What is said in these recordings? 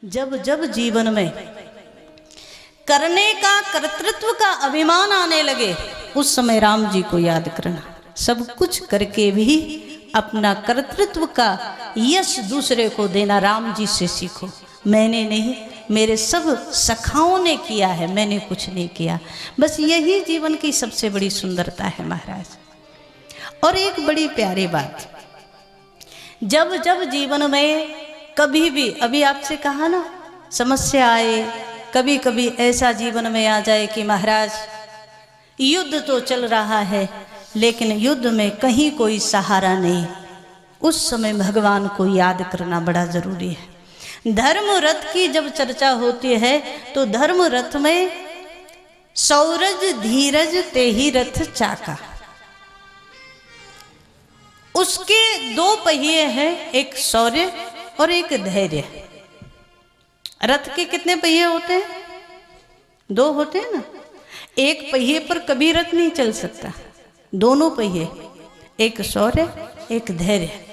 जब जब जीवन में करने का, कर्तृत्व का अभिमान आने लगे, उस समय राम जी को याद करना। सब कुछ करके भी अपना कर्तृत्व का यश दूसरे को देना राम जी से सीखो। मैंने नहीं, मेरे सब सखाओं ने किया है, मैंने कुछ नहीं किया। बस यही जीवन की सबसे बड़ी सुंदरता है महाराज। और एक बड़ी प्यारी बात, जब जब जीवन में कभी भी, अभी आपसे कहा ना, समस्या आए, कभी कभी ऐसा जीवन में आ जाए कि महाराज युद्ध तो चल रहा है लेकिन युद्ध में कहीं कोई सहारा नहीं, उस समय भगवान को याद करना बड़ा जरूरी है। धर्म रथ की जब चर्चा होती है तो धर्म रथ में सौरज धीरज तेहि रथ चाका, उसके दो पहिए हैं, एक शौर्य और एक धैर्य। रथ के कितने पहिए होते हैं? दो होते हैं ना। एक पहिए पर कभी रथ नहीं चल सकता, दोनों पहिए, एक शौर्य एक धैर्य।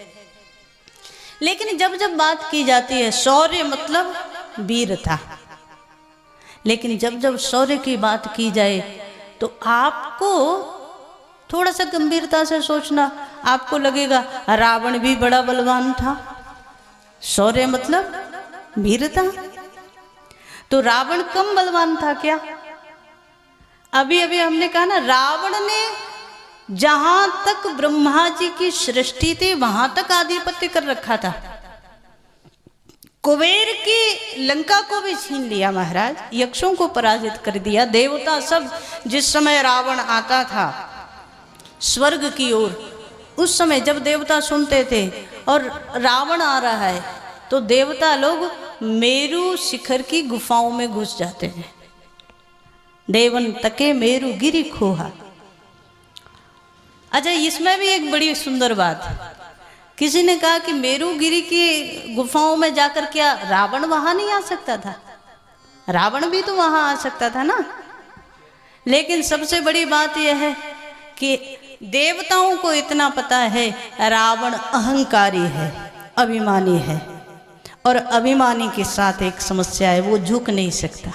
लेकिन जब जब बात की जाती है, शौर्य मतलब वीरता, लेकिन जब जब शौर्य की बात की जाए तो आपको थोड़ा सा गंभीरता से सोचना। आपको लगेगा रावण भी बड़ा बलवान था, शौर्य मतलब वीरता, तो रावण कम बलवान था क्या? अभी अभी हमने कहा ना, रावण ने जहां तक ब्रह्मा जी की सृष्टि थी वहां तक आधिपत्य कर रखा था। कुबेर की लंका को भी छीन लिया महाराज, यक्षों को पराजित कर दिया। देवता सब, जिस समय रावण आता था स्वर्ग की ओर, उस समय जब देवता सुनते थे और रावण आ रहा है तो देवता लोग मेरु शिखर की गुफाओं में घुस जाते हैं। देवन तके मेरु गिरि खोहा। अच्छा, इसमें भी एक बड़ी सुंदर बात, किसी ने कहा कि मेरु गिरि की गुफाओं में जाकर क्या रावण वहां नहीं आ सकता था? रावण भी तो वहां आ सकता था ना। लेकिन सबसे बड़ी बात यह है कि देवताओं को इतना पता है रावण अहंकारी है, अभिमानी है, और अभिमानी के साथ एक समस्या है, वो झुक नहीं सकता।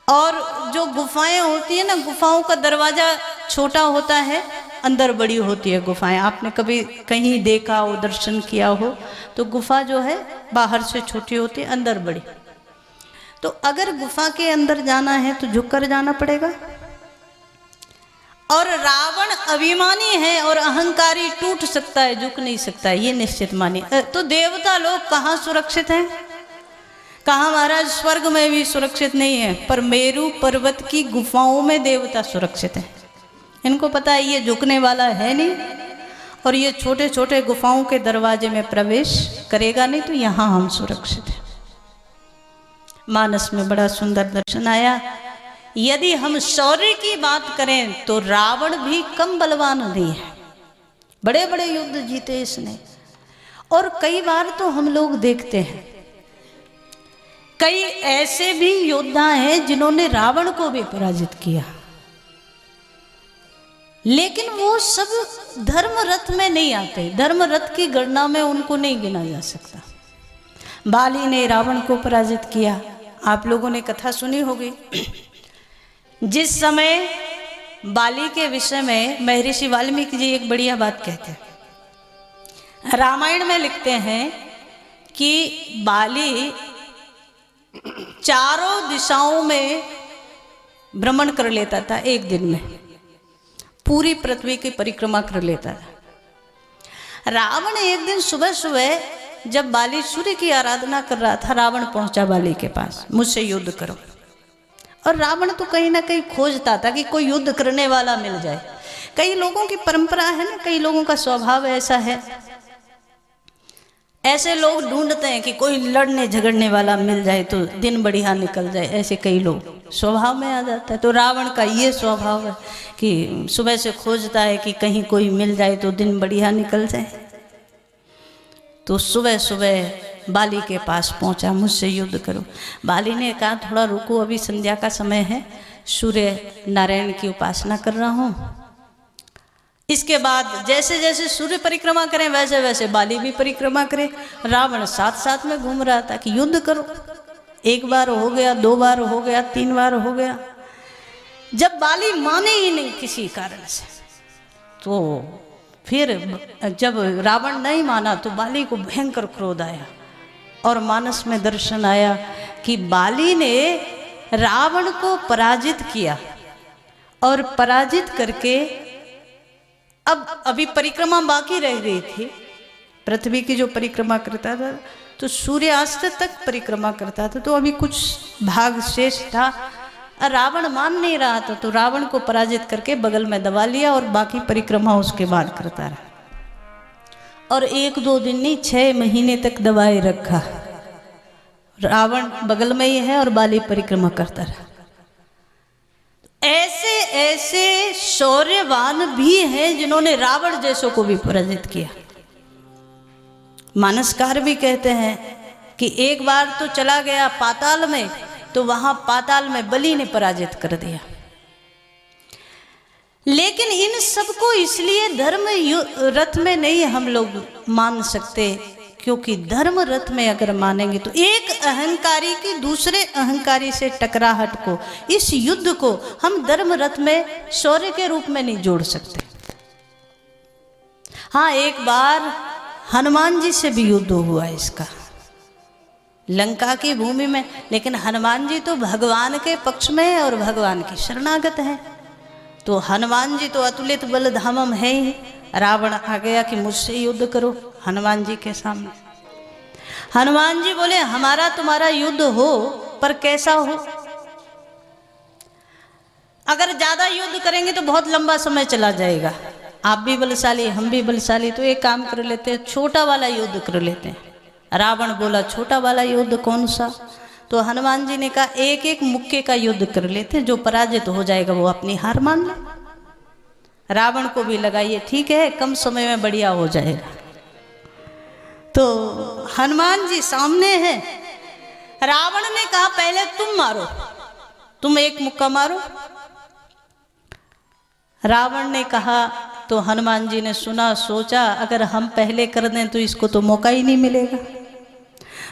और जो गुफाएं होती है ना, गुफाओं का दरवाजा छोटा होता है, अंदर बड़ी होती है गुफाएं। आपने कभी कहीं देखा हो, दर्शन किया हो, तो गुफा जो है बाहर से छोटी होती है, अंदर बड़ी। तो अगर गुफा के अंदर जाना है तो झुक कर जाना पड़ेगा। और रावण अभिमानी है और अहंकारी, टूट सकता है, झुक नहीं सकता, ये निश्चित मानिए। तो देवता लोग कहाँ सुरक्षित हैं? कहाँ महाराज? स्वर्ग में भी सुरक्षित नहीं है, पर मेरु पर्वत की गुफाओं में देवता सुरक्षित हैं। इनको पता है ये झुकने वाला है नहीं, और ये छोटे छोटे गुफाओं के दरवाजे में प्रवेश करेगा नहीं, तो यहाँ हम सुरक्षित हैं। मानस में बड़ा सुंदर दर्शन आया। यदि हम शौर्य की बात करें तो रावण भी कम बलवान नहीं है, बड़े बड़े युद्ध जीते इसने। और कई बार तो हम लोग देखते हैं कई ऐसे भी योद्धा हैं जिन्होंने रावण को भी पराजित किया, लेकिन वो सब धर्म रथ में नहीं आते, धर्म रथ की गणना में उनको नहीं गिना जा सकता। बाली ने रावण को पराजित किया, आप लोगों ने कथा सुनी होगी। जिस समय बाली के विषय में महर्षि वाल्मीकि जी एक बढ़िया बात कहते हैं। रामायण में लिखते हैं कि बाली चारों दिशाओं में भ्रमण कर लेता था, एक दिन में पूरी पृथ्वी की परिक्रमा कर लेता था। रावण एक दिन सुबह सुबह जब बाली सूर्य की आराधना कर रहा था, रावण पहुंचा बाली के पास, मुझसे युद्ध करो। और रावण तो कहीं ना कहीं खोजता था कि कोई युद्ध करने वाला मिल जाए। कई लोगों की परंपरा है ना, कई लोगों का स्वभाव ऐसा है, ऐसे लोग ढूंढते हैं कि कोई लड़ने झगड़ने वाला मिल जाए तो दिन बढ़िया निकल जाए, ऐसे कई लोग स्वभाव में आ जाता है। तो रावण का ये स्वभाव है कि सुबह से खोजता है कि कहीं कोई मिल जाए तो दिन बढ़िया निकल जाए। तो सुबह सुबह बाली के पास पहुंचा, मुझसे युद्ध करो। बाली ने कहा थोड़ा रुको, अभी संध्या का समय है, सूर्य नारायण की उपासना कर रहा हूँ, इसके बाद जैसे जैसे सूर्य परिक्रमा करें वैसे वैसे बाली भी परिक्रमा करे। रावण साथ साथ में घूम रहा था कि युद्ध करो। एक बार हो गया, 2 बार हो गया, 3 बार हो गया। जब बाली माने ही नहीं किसी कारण से, तो फिर जब रावण नहीं माना तो बाली को भयंकर क्रोध आया और मानस में दर्शन आया कि बाली ने रावण को पराजित किया और पराजित करके अब अभी परिक्रमा बाकी रह गई थी। पृथ्वी की जो परिक्रमा करता था तो सूर्यास्त तक परिक्रमा करता था, तो अभी कुछ भाग शेष था। रावण मान नहीं रहा था तो रावण को पराजित करके बगल में दबा लिया और बाकी परिक्रमा उसके बाद करता रहा। और 1-2 दिन नहीं, 6 महीने तक दबाए रखा। रावण बगल में ही है और बाली परिक्रमा करता रहा। ऐसे ऐसे शौर्यवान भी हैं जिन्होंने रावण जैसों को भी पराजित किया। मानसकार भी कहते हैं कि एक बार तो चला गया पाताल में, तो वहां पाताल में बलि ने पराजित कर दिया। लेकिन इन सबको इसलिए धर्म रथ में नहीं हम लोग मान सकते, क्योंकि धर्म रथ में अगर मानेंगे तो एक अहंकारी की दूसरे अहंकारी से टकराहट को, इस युद्ध को हम धर्म रथ में शौर्य के रूप में नहीं जोड़ सकते। हाँ, एक बार हनुमान जी से भी युद्ध हुआ इसका, लंका की भूमि में। लेकिन हनुमान जी तो भगवान के पक्ष में है और भगवान की शरणागत है, तो हनुमान जी तो अतुलित बल धामम है ही। रावण आ गया कि मुझसे युद्ध करो हनुमान जी के सामने। हनुमान जी बोले हमारा तुम्हारा युद्ध हो, पर कैसा हो? अगर ज्यादा युद्ध करेंगे तो बहुत लंबा समय चला जाएगा, आप भी बलशाली हम भी बलशाली, तो एक काम कर लेते हैं, छोटा वाला युद्ध कर लेते हैं। रावण बोला छोटा वाला युद्ध कौन सा? तो हनुमान जी ने कहा एक एक मुक्के का युद्ध कर लेते हैं, जो पराजित हो जाएगा वो अपनी हार मान ले। रावण को भी लगाइए, ठीक है, कम समय में बढ़िया हो जाएगा। तो हनुमान जी सामने हैं। रावण ने कहा पहले तुम मारो, तुम एक मुक्का मारो। रावण ने कहा, तो हनुमान जी ने सुना, सोचा अगर हम पहले कर दें तो इसको तो मौका ही नहीं मिलेगा।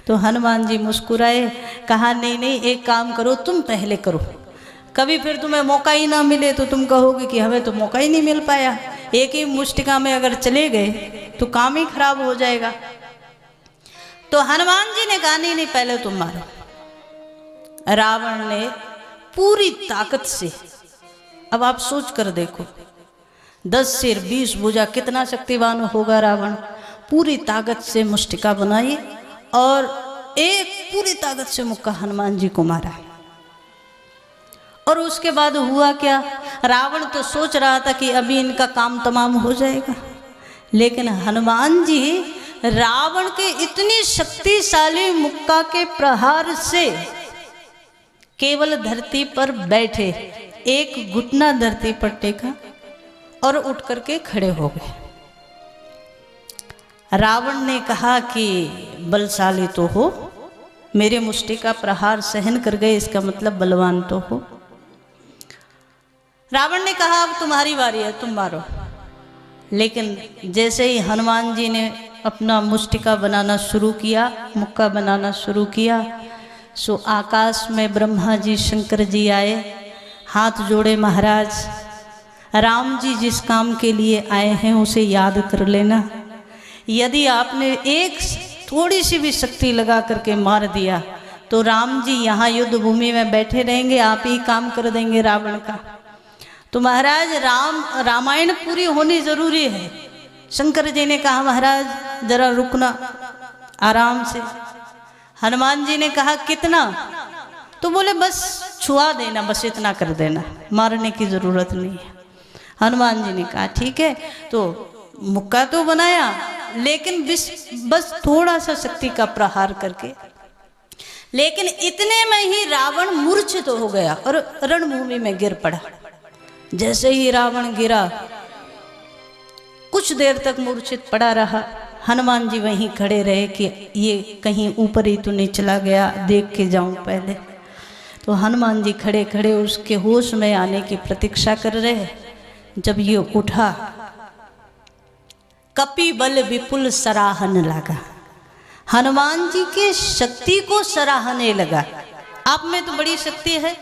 तो हनुमान जी मुस्कुराए, कहा नहीं नहीं, एक काम करो, तुम पहले करो, कभी फिर तुम्हें मौका ही ना मिले तो तुम कहोगे कि हमें तो मौका ही नहीं मिल पाया। एक ही मुष्टिका में अगर चले गए तो काम ही खराब हो जाएगा। तो हनुमान जी ने कहा नहीं नहीं, पहले तुम मारो। रावण ने पूरी ताकत से, अब आप सोच कर देखो, 10 सिर 20 भुजा, कितना शक्तिवान होगा रावण। पूरी ताकत से मुष्टिका बनाई और एक पूरी ताकत से मुक्का हनुमान जी को मारा। और उसके बाद हुआ क्या? रावण तो सोच रहा था कि अभी इनका काम तमाम हो जाएगा, लेकिन हनुमान जी रावण के इतनी शक्तिशाली मुक्का के प्रहार से केवल धरती पर बैठे, एक घुटना धरती पर टेका और उठ करके खड़े हो गए। रावण ने कहा कि बलशाली तो हो, मेरे मुष्टि का प्रहार सहन कर गए, इसका मतलब बलवान तो हो। रावण ने कहा अब तुम्हारी बारी है, तुम मारो। लेकिन जैसे ही हनुमान जी ने अपना मुष्टिका बनाना शुरू किया, मुक्का बनाना शुरू किया, सो आकाश में ब्रह्मा जी शंकर जी आए, हाथ जोड़े, महाराज राम जी जिस काम के लिए आए हैं उसे याद कर लेना। यदि आपने एक थोड़ी सी भी शक्ति लगा करके मार दिया तो राम जी यहाँ युद्ध भूमि में बैठे रहेंगे, आप ही काम कर देंगे रावण का। तो महाराज रामायण पूरी होनी जरूरी है। शंकर जी ने कहा महाराज जरा रुकना, आराम से। हनुमान जी ने कहा कितना? तो बोले बस छुआ देना, बस इतना कर देना, मारने की जरूरत नहीं है। हनुमान जी ने कहा ठीक है। तो मुक्का तो बनाया, लेकिन बस थोड़ा सा शक्ति का प्रहार करके, लेकिन इतने में ही रावण मूर्छित हो गया और रणभूमि में गिर पड़ा। जैसे ही रावण गिरा, कुछ देर तक मूर्छित पड़ा रहा। हनुमान जी वहीं खड़े रहे कि ये कहीं ऊपर ही तो नहीं चला गया, देख के जाऊं पहले। तो हनुमान जी खड़े खड़े उसके होश में आने की प्रतीक्षा कर रहे। जब ये उठा कपि बल विपुल सराहन लगा। हनुमान जी के शक्ति को सराहने लगा। आप में तो बड़ी शक्ति है,